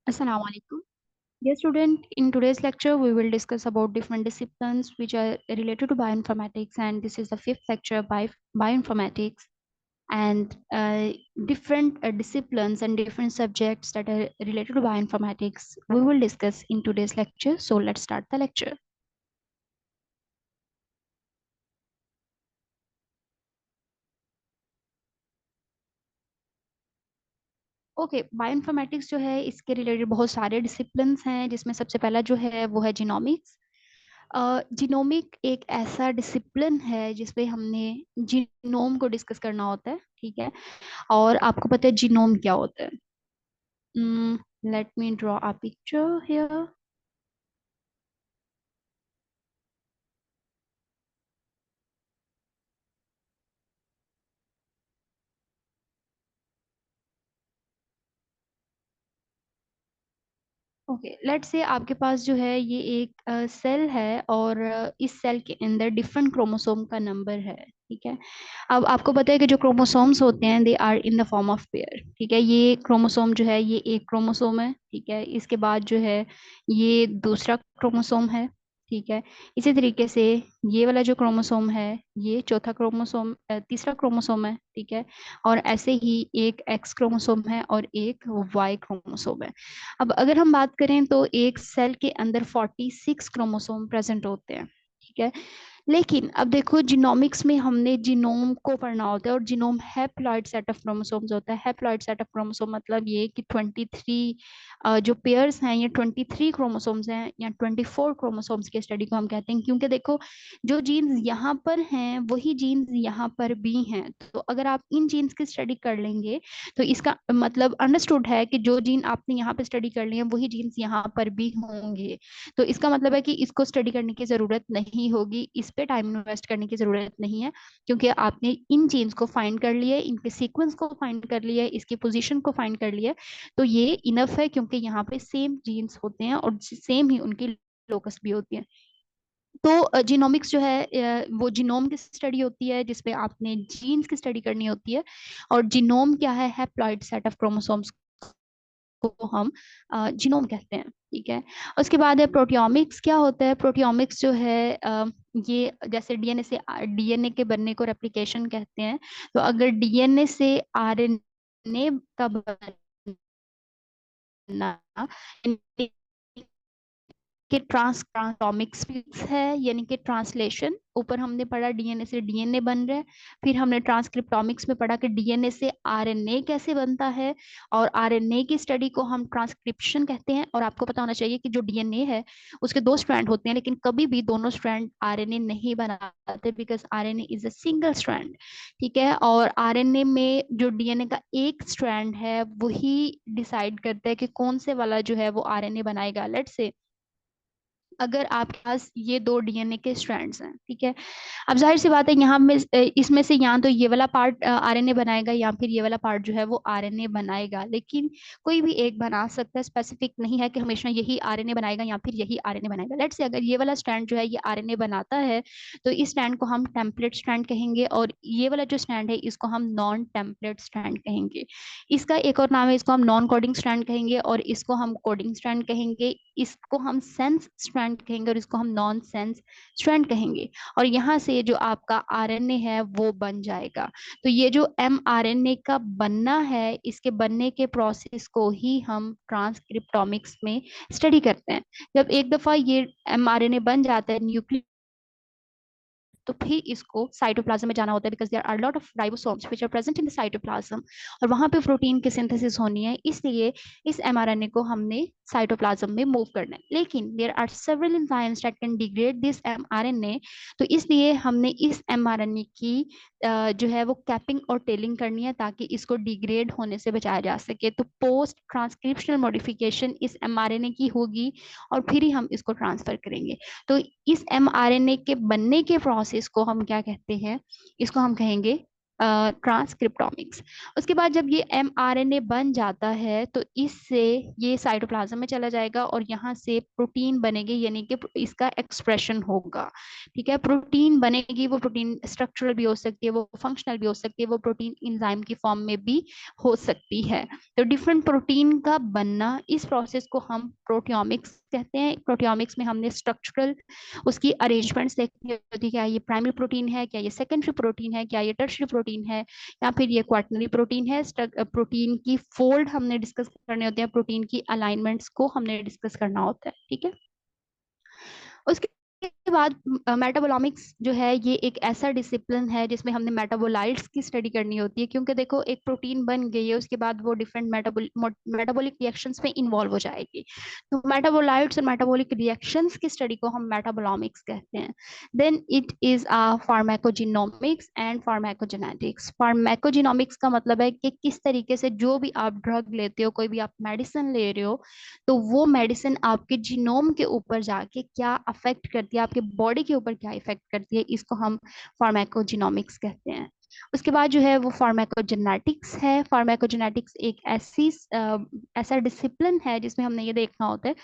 Assalamu alaikum. Dear student, in today's lecture, we will discuss about different disciplines which are related to bioinformatics, and this is the fifth lecture by bioinformatics and different disciplines and different subjects that are related to bioinformatics. We will discuss in today's lecture. So let's start the lecture. Okay, bioinformatics जो है इसके related बहुत सारे disciplines हैं, जिसमें सबसे पहला जो है वो है जीनोमिक्स। जीनोमिक एक ऐसा डिसिप्लिन है जिसमें हमने जीनोम को डिस्कस करना होता है, ठीक है। और आपको पता है जीनोम क्या होता है? Let me draw a picture here. Okay, let's say आपके पास जो है ये एक सेल है, और इस सेल के अंदर डिफरेंट क्रोमोसोम का नंबर है, ठीक है। अब आपको पता है कि जो क्रोमोसोम्स होते हैं they are in the form of pair, ठीक है। ये क्रोमोसोम जो है ये एक क्रोमोसोम है, ठीक है। इसके बाद जो है ये दूसरा क्रोमोसोम है, ठीक है। इसी तरीके से ये वाला जो क्रोमोसोम है ये चौथा क्रोमोसोम तीसरा क्रोमोसोम है, ठीक है। और ऐसे ही एक एक्स क्रोमोसोम है और एक वाई क्रोमोसोम है। अब अगर हम बात करें तो एक सेल के अंदर 46 क्रोमोसोम प्रेजेंट होते हैं, ठीक है। लेकिन अब देखो, जीनोमिक्स में हमने जीनोम को पढ़ना होता है, और genome haploid set of chromosomes होता है। हैप्लॉइड सेट ऑफ क्रोमोसोम मतलब ये कि 23 जो पेयर्स हैं ये 23 क्रोमोसोम्स हैं, या 24 क्रोमोसोम्स की स्टडी को हम कहते हैं, क्योंकि देखो जो जीन्स यहाँ पर हैं वही जीन्स यहाँ पर भी हैं। तो अगर आप इन जीन्स की स्टडी कर लेंगे तो इसका मतलब अंडरस्टूड है कि जो जीन आपने यहाँ पे स्टडी कर लिए हैं वही जीन्स यहाँ पर भी होंगे। तो इसका मतलब है कि इसको स्टडी करने की जरूरत नहीं होगी, इस पे टाइम इन्वेस्ट करने की जरूरत नहीं है, क्योंकि आपने इन जीन्स को फाइंड कर लिया है, इनके सीक्वेंस को फाइंड कर लिया है, इसकी पोजीशन को फाइंड कर लिया है। तो ये इनफ है, क्योंकि यहाँ पे सेम जीन्स होते हैं और सेम ही उनकी लोकस भी होती है। तो जीनोमिक्स जो है वो जीनोम की स्टडी होती है जिसपे आपने जीन्स की स्टडी करनी होती है। और जीनोम क्या है? हैप्लॉइड सेट ऑफ क्रोमोसोम्स को हम जीनोम कहते हैं, ठीक है। उसके बाद है प्रोटियोमिक्स। क्या होता है प्रोटियोमिक्स? जो है ये जैसे डीएनए से डीएनए के बनने को रेप्लिकेशन कहते हैं। तो अगर डीएनए से आरएनए का बनना कि ट्रांसक्रिप्टोमिक्स है, यानी कि ट्रांसलेशन। ऊपर हमने पढ़ा डीएनए से डीएनए बन रहा है, फिर हमने ट्रांसक्रिप्टोमिक्स में पढ़ा कि डीएनए से आरएनए कैसे बनता है, और आरएनए की स्टडी को हम ट्रांसक्रिप्शन कहते हैं। और आपको पता होना चाहिए कि जो डीएनए है उसके दो स्ट्रैंड होते हैं, लेकिन कभी भी दोनों स्ट्रैंड आरएनए नहीं बनाते, because RNA is a single strand, ठीक है। और आरएनए में जो डीएनए का एक स्ट्रैंड है वही डिसाइड करता है कि कौन से वाला जो है वो आरएनए बनाएगा। लेट्स से अगर आपके पास ये दो डीएनए के स्ट्रैंड्स हैं, ठीक है। अब जाहिर सी बात है यहाँ में इसमें से या तो ये वाला पार्ट आरएनए बनाएगा, या फिर ये वाला पार्ट जो है वो आरएनए बनाएगा। लेकिन कोई भी एक बना सकता है, स्पेसिफिक नहीं है कि हमेशा यही आरएनए बनाएगा या फिर यही आरएनए बनाएगा। लेट्स से अगर ये वाला स्ट्रैंड जो है ये आरएनए बनाता है, तो इस स्ट्रैंड को हम टेम्पलेट स्ट्रैंड कहेंगे, और ये वाला जो स्ट्रैंड है इसको हम नॉन टेम्पलेट स्ट्रैंड कहेंगे। इसका एक और नाम है, इसको हम नॉन कोडिंग स्ट्रैंड कहेंगे, और इसको हम कोडिंग स्ट्रैंड कहेंगे। इसको हम सेंस स्ट्रैंड कहेंगे, और इसको हम नॉन सेंस स्ट्रैंड कहेंगे। और यहाँ से जो आपका आरएनए है वो बन जाएगा। तो ये जो एमआरएनए का बनना है, इसके बनने के प्रोसेस को ही हम ट्रांसक्रिप्टोमिक्स में स्टडी करते हैं। जब एक दफा ये एमआरएनए बन जाता है न्यूक्लियस, तो फिर इसको साइटोप्लाज्म में जाना होता है, because there are lot of ribosomes which are present in the cytoplasm, और वहां पे प्रोटीन की सिंथेसिस होनी है, इसलिए इस एमआरएनए को हमने साइटोप्लाज्म में मूव करना है। लेकिन there are several enzymes that can degrade this mRNA, तो इसलिए हमने इस एमआरएनए की जो है वो कैपिंग और टेलिंग करनी है, ताकि इसको डिग्रेड होने से बचाया जा सके। तो पोस्ट ट्रांसक्रिप्शनल मॉडिफिकेशन इस एमआरएनए की होगी, और फिर ही हम इसको ट्रांसफर करेंगे। तो इस एमआरएनए के बनने के प्रोसेस को हम क्या कहते हैं? इसको हम कहेंगे ट्रांसक्रिप्टोमिक्स। उसके बाद जब ये mRNA बन जाता है तो इससे ये साइटोप्लाज्म में चला जाएगा और यहाँ से प्रोटीन बनेगी, यानी कि इसका एक्सप्रेशन होगा। ठीक है, प्रोटीन बनेगी, वो प्रोटीन स्ट्रक्चरल भी हो सकती है, वो फंक्शनल भी हो सकती है, वो प्रोटीन इंजाइम की फॉर्म में भी हो सकती है। तो डिफरेंट प्रोटीन का बनना, इस प्रोसेस को हम प्रोटियोमिक्स कहते हैं। प्रोटियोमिक्स में हमने स्ट्रक्चरल उसकी अरेंजमेंट्स देखनी होती है, क्या ये प्राइमरी प्रोटीन है, क्या ये सेकेंडरी प्रोटीन है, क्या ये टर्शियरी प्रोटीन है, या फिर ये क्वाटरनरी प्रोटीन है। प्रोटीन की फोल्ड हमने डिस्कस करने होते हैं, प्रोटीन की अलाइनमेंट्स को हमने डिस्कस करना होता है। ठीक है, उसके बाद मेटाबोलॉमिक्स जो है ये एक ऐसा डिसिप्लिन है जिसमें हमने मेटाबोलाइट्स की स्टडी करनी होती है, क्योंकि देखो एक प्रोटीन बन गई है, उसके बाद वो डिफरेंट मेटाबॉलिक रिएक्शंस में इन्वॉल्व हो जाएगी। तो मेटाबोलाइट्स और मेटाबॉलिक रिएक्शंस की स्टडी को हम मेटाबोलॉमिक्स कहते हैं। Then it is pharmacogenomics and pharmacogenetics. Pharmacogenomics का मतलब है कि किस तरीके से जो भी आप ड्रग लेते हो, कोई भी आप मेडिसिन ले रहे हो, तो वो मेडिसिन आपके जीनोम के ऊपर जाके क्या अफेक्ट करती है, आपके बॉडी के ऊपर क्या इफेक्ट करती है, इसको हम फार्माकोजिनोमिक्स कहते हैं। उसके बाद जो है वो फार्माकोजेनेटिक्स है। फार्माकोजेनेटिक्स एक ऐसा डिसिप्लिन है जिसमें हमने ये देखना होता है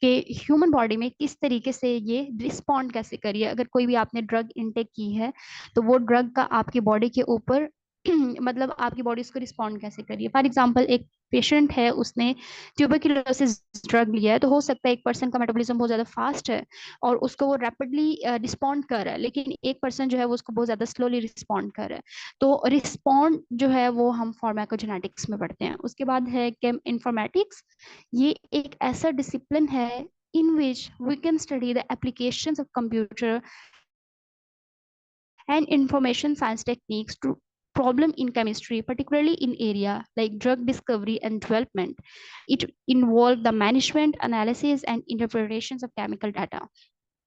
कि ह्यूमन बॉडी में किस तरीके से ये रिस्पॉन्ड कैसे करिए। अगर कोई भी आपने ड्रग इनटेक की है तो वो ड्रग का आपकी बॉडी के ऊपर मतलब आपकी बॉडी उसको रिस्पॉन्ड कैसे करिए। फॉर एग्जांपल एक पेशेंट है, उसने ट्यूबरक्लोसिस ड्रग लिया है, तो हो सकता है एक पर्सन का मेटाबॉलिज्म बहुत ज्यादा फास्ट है और उसको वो रैपिडली रिस्पॉन्ड कर रहा है, लेकिन एक पर्सन जो है वो उसको बहुत ज्यादा स्लोली रिस्पॉन्ड कर रहा है। तो रिस्पॉन्ड जो है वो हम फार्माकोजेनेटिक्स में पढ़ते हैं। उसके बाद है केम इन्फॉर्मेटिक्स। ये एक ऐसा डिसिप्लिन है in which we can study the applications of computer and information science techniques to problem in chemistry, particularly in area like drug discovery and development. It involves the management, analysis, and interpretations of chemical data.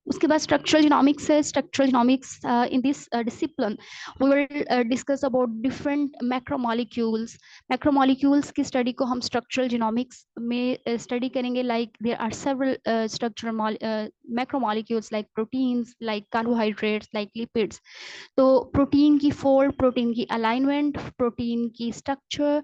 उसके बाद structural genomics है। Structural genomics in this discipline we will discuss about different macromolecules. Macromolecules की study को हम structural genomics में study करेंगे। Like there are several structural macromolecules like proteins, like carbohydrates, like lipids. तो protein की fold, protein की alignment, protein की structure,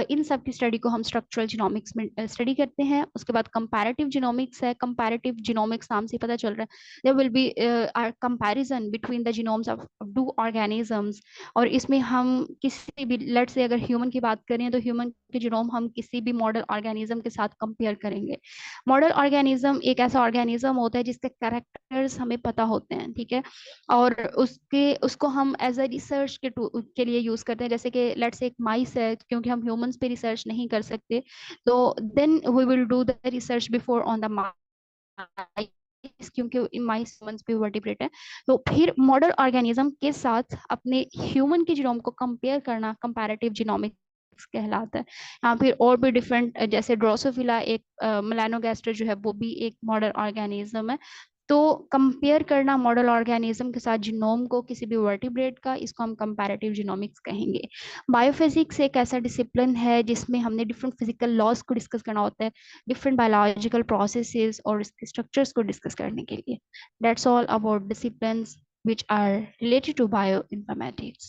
इन सब की स्टडी को हम स्ट्रक्चरल जिनोमिक्स में स्टडी करते हैं। उसके बाद कंपैरेटिव जिनोमिक्स है। कंपैरेटिव जिनोमिक्स नाम से पता चल रहा है there will be a comparison between the genomes of two organisms। और इसमें हम किसी भी, लेट से अगर ह्यूमन की बात करें तो ह्यूमन के जीनोम हम किसी भी मॉडल ऑर्गेनिज्म के साथ कंपेयर करेंगे। मॉडल ऑर्गेनिज्म एक ऐसा ऑर्गेनिज्म होता है जिसके कैरेक्टर्स हमें पता होते हैं, ठीक है, और उसको हम एज अ रिसर्च के लिए यूज करते हैं। जैसे कि लेट्स से एक माइस है, क्योंकि हम ह्यूमंस पे रिसर्च नहीं कर सकते, तो then we will do the research before on the mice, क्योंकि माइस ह्यूमंस भी वर्टिब्रेट है। तो फिर मॉडल ऑर्गेनिज्म के साथ अपने ह्यूमन के जीनोम को कंपेयर करना कंपैरेटिव जीनोमिक्स कहलाता है। यहाँ फिर और भी डिफरेंट, जैसे ड्रोसोफिला एक मेलानोगास्टर जो है वो भी एक मॉडल ऑर्गेनिज्म है। तो कंपेयर करना मॉडल ऑर्गेनिज्म के साथ जीनोम को किसी भी वर्टिब्रेट का, इसको हम कंपैरेटिव जीनोमिक्स कहेंगे। बायोफिजिक्स एक ऐसा डिसिप्लिन है जिसमें हमने डिफरेंट फिजिकल लॉज को डिस्कस करना होता है, डिफरेंट बायोलॉजिकल प्रोसेसेस और इसके स्ट्रक्चर्स को डिस्कस करने के लिए। That's all about disciplines which are related to bioinformatics.